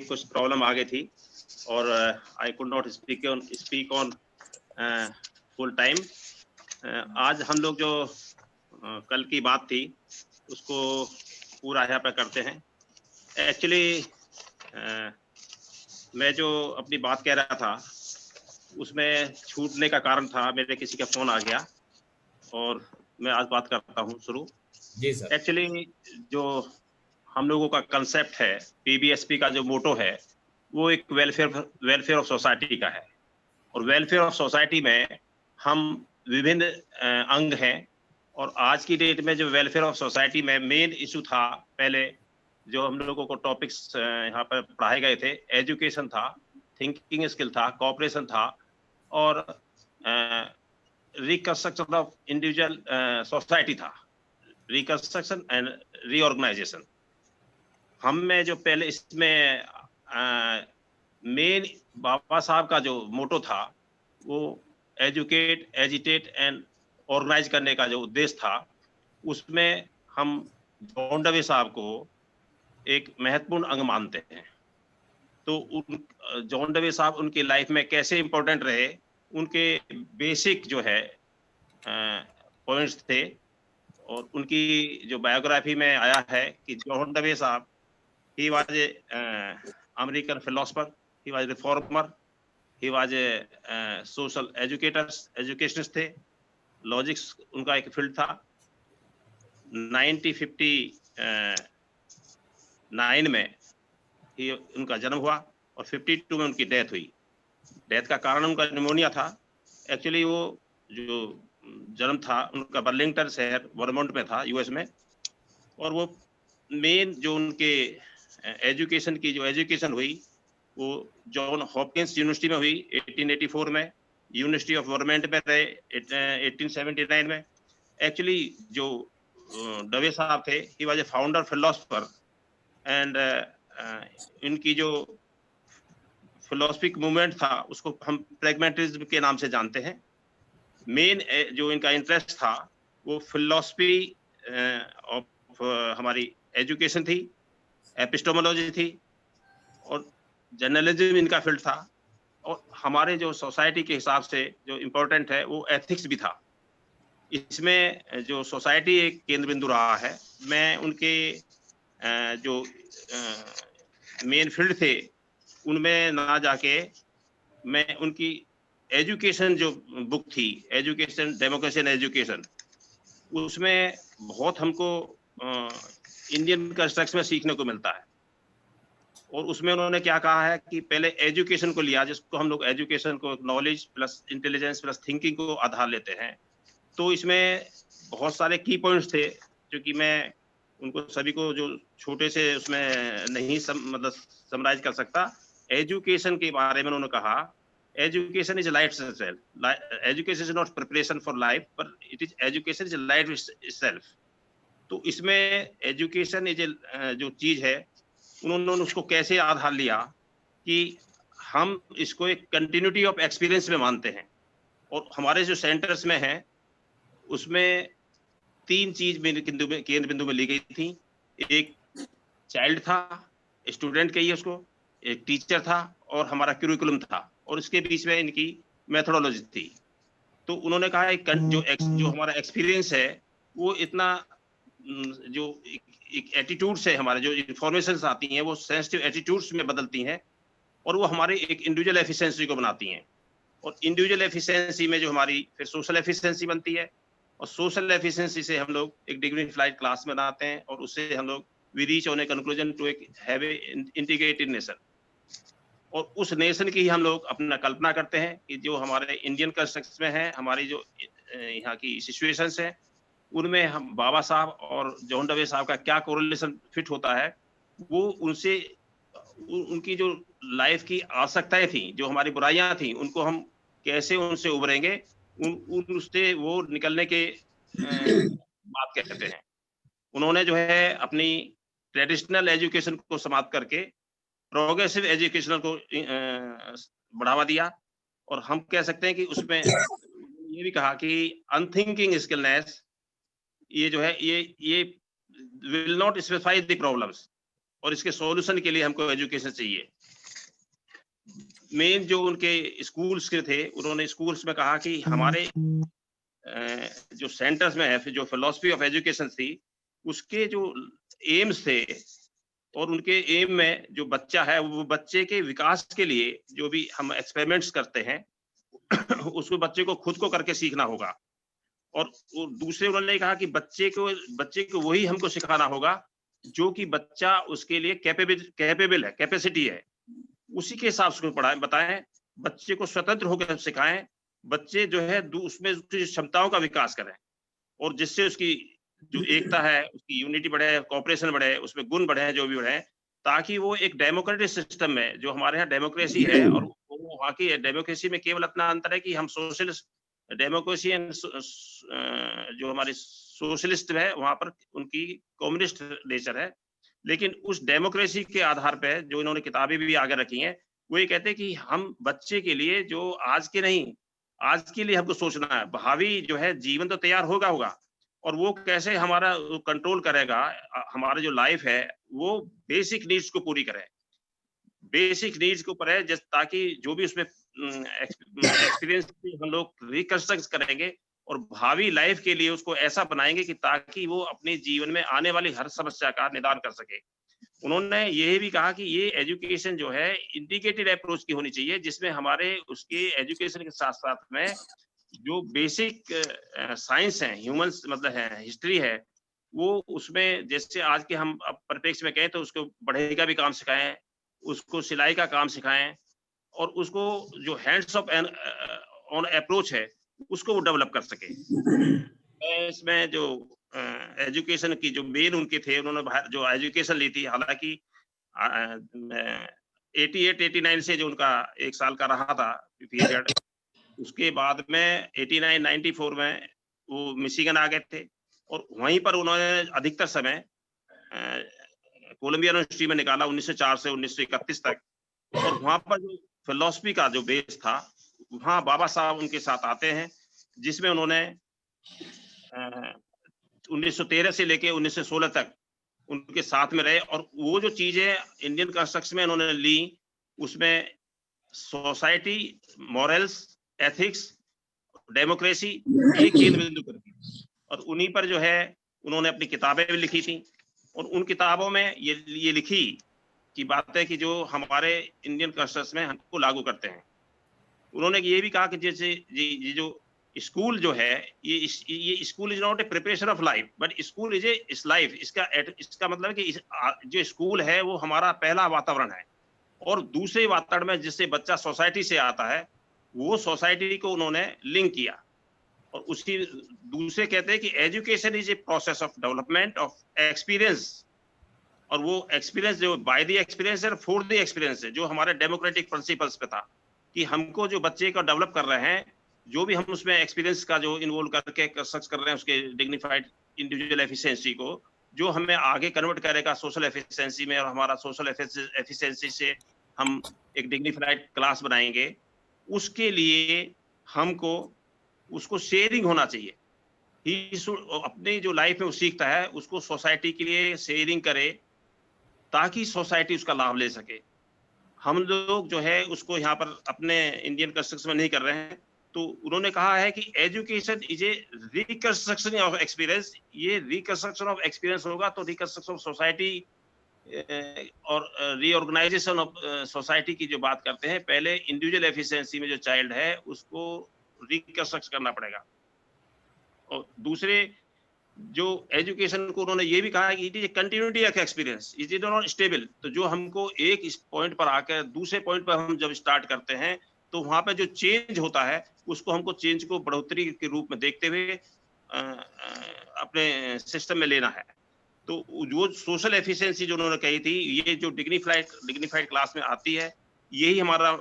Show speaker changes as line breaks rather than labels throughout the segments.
कुछ प्रॉब्लम आ गई थी और I could not speak on full time. आज हम लोग जो कल की बात थी उसको पूरा यहाँ पे करते हैं। एक्चुअली मैं जो अपनी बात कह रहा था उसमें छूटने का कारण था, मेरे किसी का फोन आ गया और मैं आज बात करता हूँ शुरू।
जी सर।
एक्चुअली जो हम लोगों का कंसेप्ट है, पीबीएसपी का जो मोटो है, वो एक वेलफेयर ऑफ सोसाइटी का है। और वेलफेयर ऑफ सोसाइटी में हम विभिन्न अंग हैं। और आज की डेट में जो वेलफेयर ऑफ सोसाइटी में मेन इशू था, पहले जो हम लोगों को टॉपिक्स यहाँ पर पढ़ाए गए थे, एजुकेशन था, थिंकिंग स्किल था, कोऑपरेशन था और रिकंस्ट्रक्शन ऑफ इंडिविजुअल सोसाइटी था, रिकंस्ट्रक्शन एंड रीऑर्गेनाइजेशन। हम में जो पहले इसमें मेन बाबा साहब का जो मोटो था वो एजुकेट, एजिटेट एंड ऑर्गेनाइज करने का जो उद्देश्य था, उसमें हम जॉन डवे साहब को एक महत्वपूर्ण अंग मानते हैं। तो जॉन डवे साहब उनकी लाइफ में कैसे इंपॉर्टेंट रहे, उनके बेसिक जो है पॉइंट्स थे। और उनकी जो बायोग्राफी में आया है कि जॉन डवे साहब, he was a American philosopher, he was a reformer, he was a social educationist थे। लॉजिक्स उनका एक फील्ड था। 1959 में ही उनका जन्म हुआ और 52 में उनकी डेथ हुई। डेथ का कारण उनका निमोनिया था। एक्चुअली वो जो जन्म था उनका बर्लिंगटन शहर वर्मोंट में था, यूएस में। और वो मेन जो उनके एजुकेशन की जो एजुकेशन हुई वो जॉन हॉपकिंस यूनिवर्सिटी में हुई 1884 में, यूनिवर्सिटी ऑफ वर्मोंट में रहे 1879 में। एक्चुअली जो डवे साहब थे, he was a founder philosopher and इनकी जो फिलोसफिक मूवमेंट था उसको हम प्रैग्मेटिज्म के नाम से जानते हैं। मेन जो इनका इंटरेस्ट था वो फिलोसफी ऑफ हमारी एजुकेशन थी, एपिस्टोमोलॉजी थी और जर्नलिज्म इनका फील्ड था। और हमारे जो सोसाइटी के हिसाब से जो इम्पोर्टेंट है वो एथिक्स भी था। इसमें जो सोसाइटी एक केंद्र बिंदु रहा है। मैं उनके जो मेन फील्ड थे उनमें ना जाके मैं उनकी एजुकेशन जो बुक थी, एजुकेशन डेमोक्रेसी एंड एजुकेशन, उसमें बहुत हमको इंडियन कंस्ट्रक्शन में सीखने को मिलता है। और उसमें उन्होंने क्या कहा है कि पहले एजुकेशन को लिया, जिसको हम लोग एजुकेशन को knowledge plus intelligence plus thinking को आधार लेते हैं। तो इसमें बहुत सारे की पॉइंट्स थे जो कि मैं उनको सभी को जो छोटे से उसमें नहीं मतलब समराइज कर सकता। एजुकेशन के बारे में उन्होंने कहा, education is life itself, education is not preparation for life but it is education is life itself। तो इसमें एजुकेशन इज जो चीज है, उन्होंने उसको कैसे आधार लिया कि हम इसको एक कंटिन्यूटी ऑफ एक्सपीरियंस में मानते हैं। और हमारे जो सेंटर्स में है उसमें 3 चीज केंद्र बिंदु में ली गई थी। एक चाइल्ड था, स्टूडेंट कहिए उसको, एक टीचर था और हमारा क्यूरिकुलम था, और इसके बीच में इनकी मेथोडोलॉजी थी। तो उन्होंने कहा जो हमारा एक्सपीरियंस है वो इतना जो एक एटीट्यूड से हमारे जो इंफॉर्मेशन आती हैं वो सेंसिटिव एटीट्यूड्स में बदलती हैं और वो हमारे एक इंडिविजुअल एफिशिएंसी को बनाती हैं। और इंडिविजुअल एफिशिएंसी में जो हमारी फिर सोशल एफिशिएंसी बनती है, और सोशल एफिशिएंसी से हम लोग एक डिग्निफाइड क्लास बनाते हैं और उससे हम लोग we reach on a conclusion to एक हैव ए इंटीग्रेटेड नेशन। और उस नेशन की हम लोग अपना कल्पना करते हैं कि जो हमारे इंडियन कंस्ट्रक्शन में है, हमारी जो यहाँ की सिचुएशंस है, उनमें हम बाबा साहब और जॉन डवे साहब का क्या कोरिलेशन फिट होता है, वो उनसे उनकी जो लाइफ की आवश्यकताएं थी, जो हमारी बुराइयां थी, उनको हम कैसे उनसे उभरेंगे, उससे वो निकलने के बात कहते हैं। उन्होंने जो है अपनी ट्रेडिशनल एजुकेशन को समाप्त करके प्रोग्रेसिव एजुकेशन को बढ़ावा दिया। और हम कह सकते हैं कि उसमें ये भी कहा कि अनथिंकिंग स्किलनेस, ये जो है ये will not specify the problems, और इसके सॉल्यूशन के लिए हमको एजुकेशन चाहिए। मेन जो उनके स्कूल्स के थे, उन्होंने स्कूल्स में कहा कि हमारे जो सेंटर्स में है, जो फिलॉसफी ऑफ एजुकेशन थी, उसके जो एम्स थे और उनके एम में जो बच्चा है, वो बच्चे के विकास के लिए जो भी हम एक्सपेरिमेंट्स करते हैं उसको बच्चे को खुद को करके सीखना होगा। और दूसरे उन्होंने कहा कि बच्चे को वही हमको सिखाना होगा जो कि बच्चा उसके लिए कैपेबल है, कैपेसिटी है, उसी के हिसाब से पढ़ाएं, बताएं, बच्चे को स्वतंत्र होकर सिखाएं, बच्चे जो है उसमें उसकी क्षमताओं का विकास करें और जिससे उसकी जो एकता है, उसकी यूनिटी बढ़े, कोऑपरेशन बढ़े, उसमें गुण बढ़े, जो भी बढ़े, ताकि वो एक डेमोक्रेटिक सिस्टम में, जो हमारे यहाँ डेमोक्रेसी है, और वहाँ की डेमोक्रेसी में केवल इतना अंतर है कि हम सोशलिस्ट डेमोक्रेसी एंड जो हमारी सोशलिस्ट है, वहां पर उनकी कम्युनिस्ट नेचर है। लेकिन उस डेमोक्रेसी के आधार पे जो इन्होंने किताबें भी आगे रखी हैं, वो ये कहते हैं कि हम बच्चे के लिए, जो आज के नहीं, आज के लिए हमको सोचना है, भावी जो है जीवन तो तैयार होगा, और वो कैसे हमारा कंट्रोल करेगा, हमारा जो लाइफ है वो बेसिक नीड्स को पूरी करे, बेसिक नीड्स के ऊपर है, ताकि जो भी उसमें एक्सपीरियंस हम लोग रिकंस्ट्रक्ट करेंगे और भावी लाइफ के लिए उसको ऐसा बनाएंगे कि ताकि वो अपने जीवन में आने वाली हर समस्या का निदान कर सके। उन्होंने ये भी कहा कि ये एजुकेशन जो है इंटीग्रेटेड अप्रोच की होनी चाहिए, जिसमें हमारे उसके एजुकेशन के साथ साथ में जो बेसिक साइंस है, ह्यूमंस मतलब है, हिस्ट्री है, वो उसमें जैसे आज के हम अब परिप्रेक्ष्य में कहें तो उसको बढ़ई का भी काम सिखाएं, उसको सिलाई का काम सिखाएं, और उसको जो हैंड्स ऑफ ऑन अप्रोच है उसको वो डेवलप कर सके। इसमें जो एजुकेशन की जो मेन उनके थे, उन्होंने जो एजुकेशन ली थी, हालांकि 88-89 से जो उनका 1 साल का रहा था पीरियड, उसके बाद में 89-94 में वो मिशिगन आ गए थे और वहीं पर उन्होंने अधिकतर समय कोलंबिया यूनिवर्सिटी में निकाला 1904 से 1931 तक। और वहां पर जो फिलॉसफी का जो बेस था, वहां बाबा साहब उनके साथ आते हैं, जिसमें उन्होंने 1913 से लेके 1916 तक उनके साथ में रहे, और वो जो चीजें इंडियन कंस्ट्रक्शन में उन्होंने ली, उसमें सोसाइटी, मॉरल्स, एथिक्स, डेमोक्रेसी, ये केंद्र बिंदु कर दी, और उन्हीं पर जो है उन्होंने अपनी किताबें भी लिखी थी। और उन किताबों में ये लिखी की बात है कि जो हमारे इंडियन कंस्ट्रक्शन में हमको लागू करते हैं। उन्होंने ये भी कहा कि जैसे ये जो स्कूल जो है, ये school is not a preparation of life, but school is a life. इसका मतलब है कि जो स्कूल है वो हमारा पहला वातावरण है, और दूसरे वातावरण में जिससे बच्चा सोसाइटी से आता है, वो सोसाइटी को उन्होंने लिंक किया। और उसकी दूसरे कहते हैं कि education is a process of development of experience, और वो एक्सपीरियंस जो बाय द एक्सपीरियंस है, फॉर द एक्सपीरियंस है, जो हमारे डेमोक्रेटिक प्रिंसिपल्स पे था कि हमको जो बच्चे को डेवलप कर रहे हैं, जो भी हम उसमें एक्सपीरियंस का जो इन्वॉल्व करके सर्च कर रहे हैं, उसके डिग्निफाइड इंडिविजुअल एफिशिएंसी को, जो हमें आगे कन्वर्ट करेगा सोशल एफिशिएंसी में, और हमारा सोशल एफिशिएंसी से हम एक डिग्निफाइड क्लास बनाएंगे, उसके लिए हमको उसको शेयरिंग होना चाहिए। अपनी जो लाइफ में वो सीखता है उसको सोसाइटी के लिए शेयरिंग करे, ताकि सोसाइटी उसका लाभ ले सके। हम लोग जो है उसको यहाँ पर अपने इंडियन कंस्ट्रक्शन में नहीं कर रहे हैं। तो उन्होंने कहा है कि education is a reconstruction of experience. ये रिकंस्ट्रक्शन ऑफ एक्सपीरियंस होगा तो रिकंस्ट्रक्शन ऑफ सोसाइटी और रीऑर्गेनाइजेशन ऑफ सोसाइटी की जो बात करते हैं, पहले इंडिविजुअल एफिशिएंसी में जो चाइल्ड है उसको रिकंस्ट्रक्ट करना पड़ेगा। और दूसरे जो एजुकेशन को उन्होंने ये भी कहा कि it is continuity of experience, it is not stable. तो जो हमको एक इस पॉइंट पर आकर दूसरे पॉइंट पर हम जब स्टार्ट करते हैं, तो वहां पे जो चेंज होता है उसको हमको चेंज को बढ़ोतरी के रूप में देखते हुए अपने सिस्टम में लेना है। तो जो सोशल एफिशिएंसी जो उन्होंने कही थी, ये जो डिग्निफाइड क्लास में आती है, यही हमारा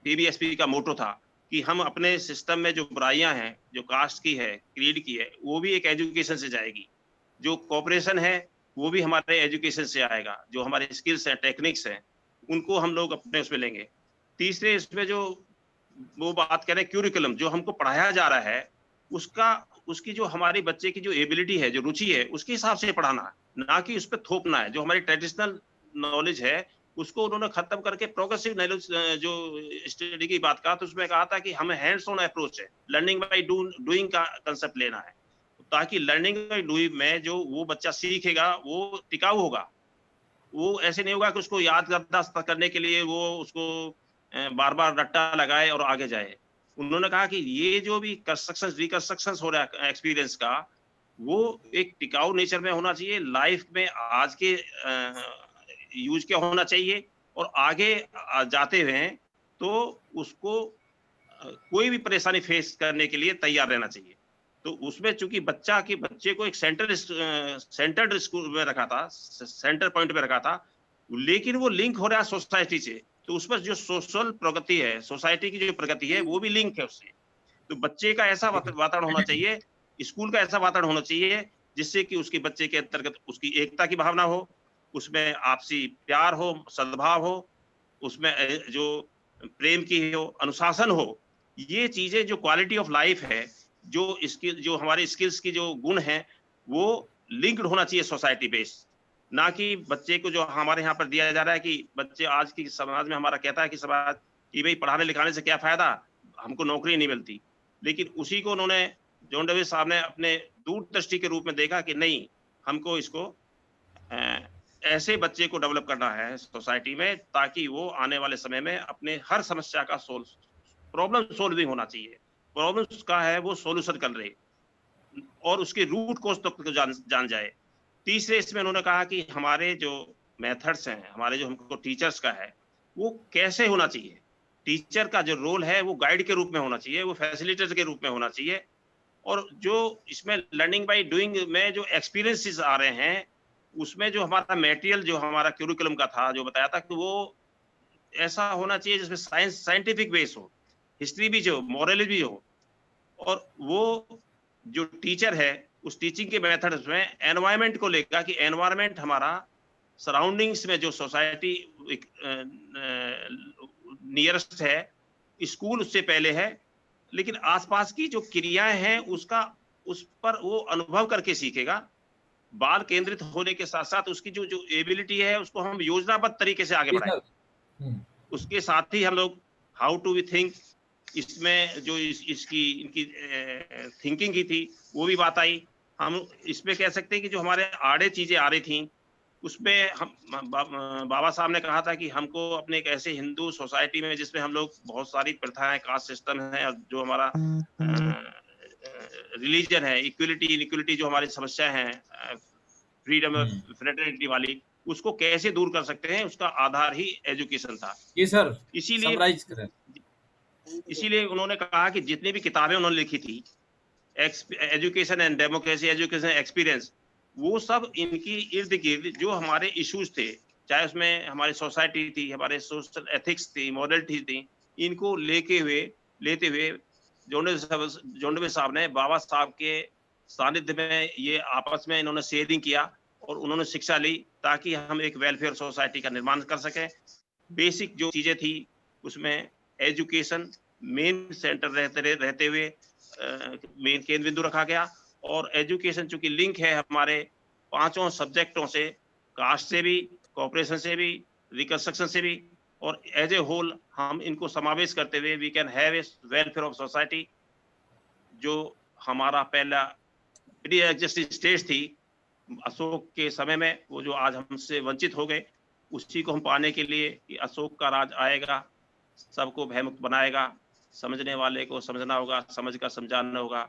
पीबीएसपी का मोटो था कि हम अपने सिस्टम में जो बुराइयां हैं, जो कास्ट की है, क्रीड की है, वो भी एक एजुकेशन से जाएगी। जो कोऑपरेशन है वो भी हमारे एजुकेशन से आएगा। जो हमारे स्किल्स हैं, टेक्निक्स हैं, उनको हम लोग अपने उसमें लेंगे। तीसरे इसमें जो वो बात करें क्यूरिकुलम, जो हमको पढ़ाया जा रहा है उसकी जो हमारी बच्चे की जो एबिलिटी है, जो रुचि है, उसके हिसाब से पढ़ाना है। ना कि उस पर थोपना है। जो हमारी ट्रेडिशनल नॉलेज है उसको उन्होंने खत्म करके प्रोग्रेसिव नॉलेज जो स्टडी की बात कहा, तो उसमें कहा था कि हमें हैंड्स ऑन अप्रोच है, लर्निंग बाय डूइंग का कंसेप्ट लेना है, ताकि लर्निंग बाय डूइंग में जो वो बच्चा सीखेगा वो टिकाऊ होगा। वो ऐसे नहीं होगा कि उसको याद करने के लिए वो उसको बार बार रट्टा लगाए और आगे जाए। उन्होंने कहा कि ये जो भी कंस्ट्रक्शन रिकंस्ट्रक्शन हो रहा है एक्सपीरियंस का, वो एक टिकाऊ नेचर में होना चाहिए, लाइफ में आज के यूज क्या होना चाहिए, और आगे जाते हुए तो उसको कोई भी परेशानी फेस करने के लिए तैयार रहना चाहिए। तो उसमें चूंकि बच्चे को एक सेंटर्ड स्कूल में रखा था, सेंटर पॉइंट पे रखा था, लेकिन वो लिंक हो रहा है सोसाइटी से, तो उस पर जो सोशल प्रगति है, सोसाइटी की जो प्रगति है, वो भी लिंक है उससे। तो बच्चे का ऐसा वातावरण होना चाहिए, स्कूल का ऐसा वातावरण होना चाहिए जिससे कि उसके बच्चे के अंतर्गत उसकी एकता की भावना हो, उसमें आपसी प्यार हो, सद्भाव हो, उसमें जो प्रेम की हो, अनुशासन हो। ये चीजें जो क्वालिटी ऑफ लाइफ है, जो हमारे स्किल्स की जो गुण है, वो लिंक्ड होना चाहिए सोसाइटी बेस्ड। ना कि बच्चे को जो हमारे यहाँ पर दिया जा रहा है कि बच्चे आज की समाज में हमारा कहता है कि समाज कि भाई पढ़ाने लिखाने से क्या फायदा, हमको नौकरी नहीं मिलती। लेकिन उसी को उन्होंने जॉन डेविस साहब ने अपने दूरदृष्टि के रूप में देखा कि नहीं, हमको इसको ऐसे बच्चे को डेवलप करना है सोसाइटी में, ताकि वो आने वाले समय में अपने हर समस्या का प्रॉब्लम सोल्विंग होना चाहिए, प्रॉब्लम्स का है वो सॉल्यूशन कर रहे, और उसके रूट कोज तक तो जान जाए। तीसरे इसमें उन्होंने कहा कि हमारे जो मेथड्स हैं, हमारे जो हमको टीचर्स का है, वो कैसे होना चाहिए। टीचर का जो रोल है वो गाइड के रूप में होना चाहिए, वो फैसिलिटेटर के रूप में होना चाहिए, और जो इसमें लर्निंग बाय डूइंग में जो एक्सपीरियंसेस आ रहे हैं, उसमें जो हमारा मटेरियल जो हमारा करिकुलम का था, जो बताया था कि वो ऐसा होना चाहिए जिसमें साइंटिफिक बेस हो, हिस्ट्री भी जो, मॉरल भी हो, और वो जो टीचर है उस टीचिंग के मेथड्स में एनवायरनमेंट को लेकर कि एनवायरनमेंट हमारा सराउंडिंग्स में जो सोसाइटी नियरेस्ट है, स्कूल उससे पहले है, लेकिन आसपास की जो क्रियाएं हैं उसका उस पर वो अनुभव करके सीखेगा। बाल केंद्रित होने के साथ साथ उसकी जो जो एबिलिटी है उसको हम योजनाबद्ध तरीके से आगे
जी
बढ़ाएं।
सर।
उसके साथ ही हम लोग हाउ टू वी थिंक, इसमें जो इसकी इनकी थिंकिंग की थी वो भी बात आई। हम इसमें कह सकते हैं कि जो हमारे आड़े चीजें आ रही थी उसमें हम बाबा साहब ने कहा था कि हमको अपने एक ऐसे हिंदू सोसाइटी में जिसमें हम लोग बहुत सारी प्रथाएं, कास्ट सिस्टम है, और जो हमारा रिलीजन है, इक्वलिटी इनइक्वलिटी जो हमारी समस्या है, फ्रीडम फ्रेटर्निटी वाली, उसको कैसे दूर कर सकते हैं, उसका आधार ही एजुकेशन था।
जी सर,
इसीलिए
समराइज करें।
इसीलिए उन्होंने कहा कि जितनी भी किताबें उन्होंने लिखी थी, education and democracy, education experience, वो सब इनकी इर्द गिर्द जो हमारे इश्यूज थे, चाहे उसमें हमारी सोसाइटी थी, हमारे सोशल एथिक्स थी, मॉरलिटी थी, इनको लेते हुए जोंडवे साहब ने बाबा साहब के सानिध्य में ये आपस में इन्होंने शेयरिंग किया और उन्होंने शिक्षा ली, ताकि हम एक वेलफेयर सोसाइटी का निर्माण कर सकें। बेसिक जो चीजें थी उसमें एजुकेशन मेन सेंटर रहते हुए मेन केंद्र बिंदु रखा गया, और एजुकेशन चूंकि लिंक है हमारे पांचों सब्जेक्टों से, कास्ट से भी, कॉपरेशन से भी, रिकंस्ट्रक्शन से भी, और एज ए होल हम इनको समावेश करते हुए we can have a welfare of society. जो हमारा पहला प्री एग्जिस्टिंग स्टेज थी अशोक के समय में, वो जो आज हमसे वंचित हो गए, उसी को हम पाने के लिए कि अशोक का राज आएगा, सबको भयमुक्त बनाएगा, समझने वाले को समझना होगा, समझ कर समझाना होगा।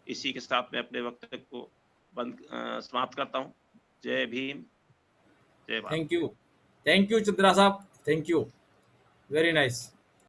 इसी के साथ मैं अपने वक्तव्य को समाप्त करता हूँ। जय भीम, जय भारत।
थैंक यू चंद्रा साहब, थैंक यू, वेरी नाइस।